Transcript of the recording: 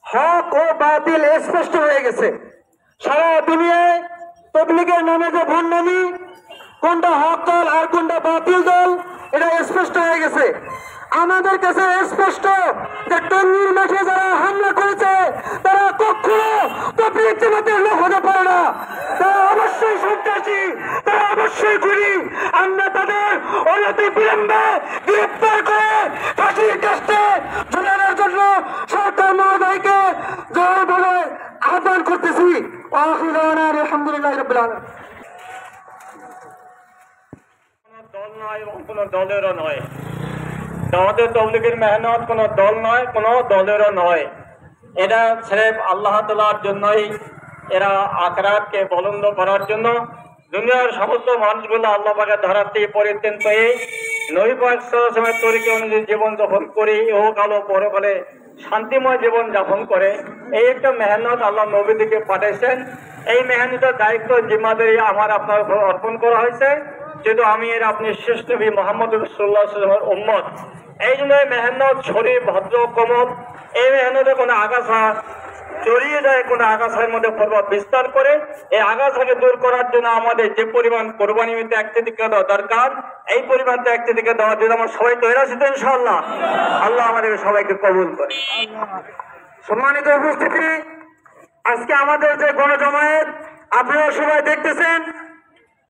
হক ও বাতিল স্পষ্ট হয়ে গেছে। সারা দুনিয়ায় তবলিগের নামে যে ভণ্ডামি, কোনটা হক দল আর কোনটা বাতিল দল, এটা স্পষ্ট হয়ে গেছে। আমাদের কাছে স্পষ্ট যে টঙ্গীর মাঠে যারা হামলা করেছে তারা কখনো তবলিগ জামাতের লোক হতে পারে না। তারা অবশ্যই সন্ত্রাসী, তারা অবশ্যই খুনি। আমরা তাদের অনতি বিলম্বে গ্রেফতার করে ফাঁসির কাস্টে ঝুলানোর জন্য সরকার মহোদয়কে জোরভাবে আহ্বান করতেছি। আলহামদুলিল্লাহ রাব্বিল আলামিন। দল নয় এবং কোন দলেরও নয়। আমাদের তবলিগের মেহনত কোন দল নয়, কোন দলেরও নয়। এটা স্রেফ আল্লাহ তাআলার জন্যই, এরা আখিরাতকে বুলন্দ করার জন্য দুনিয়ার সমস্ত মানুষগুলো আল্লাহ পাকের ধরাতে পরিত্যাগ পেয়ে নবী পাক সাল্লাল্লাহু আলাইহি ওয়াসাল্লামের তরিকা অনুযায়ী জীবন যাপন করে ইহকাল ও পরকালে শান্তিময় জীবন যাপন করে, এই একটা মেহনত আল্লাহ নবী দিকে পাঠাইছেন। এই মেহনতের দায়িত্ব জিম্মাদারি আমার আপনার উপর অর্পণ করা হয়েছে, যেহেতু আমি এর আপনি শেষ নবী মুহাম্মদ রাসূলুল্লাহ সাল্লাল্লাহু আলাইহি ওয়াসাল্লামের উম্মত। এই জন্য এই মেহনত শরীফ ভদ্র কমল, এই মেহনতে কোনো আগাছা জড়িয়ে যায়, কোনো আগাছার মধ্যে প্রভাব বিস্তার করে। এই আগাছাকে দূর করার জন্য আমাদের যে পরিমাণ কোরবানি ত্যাগ থেকে দেওয়া দরকার, এই পরিমাণ ত্যাগ থেকে দেওয়ার জন্য আমরা সবাই তৈরি আছি তো ইনশাআল্লাহ। আল্লাহ আমাদের সবাইকে কবুল করে। সম্মানিত উপস্থিতি, আজকে আমাদের যে গণজমায়েত আপনারা সবাই দেখতেছেন,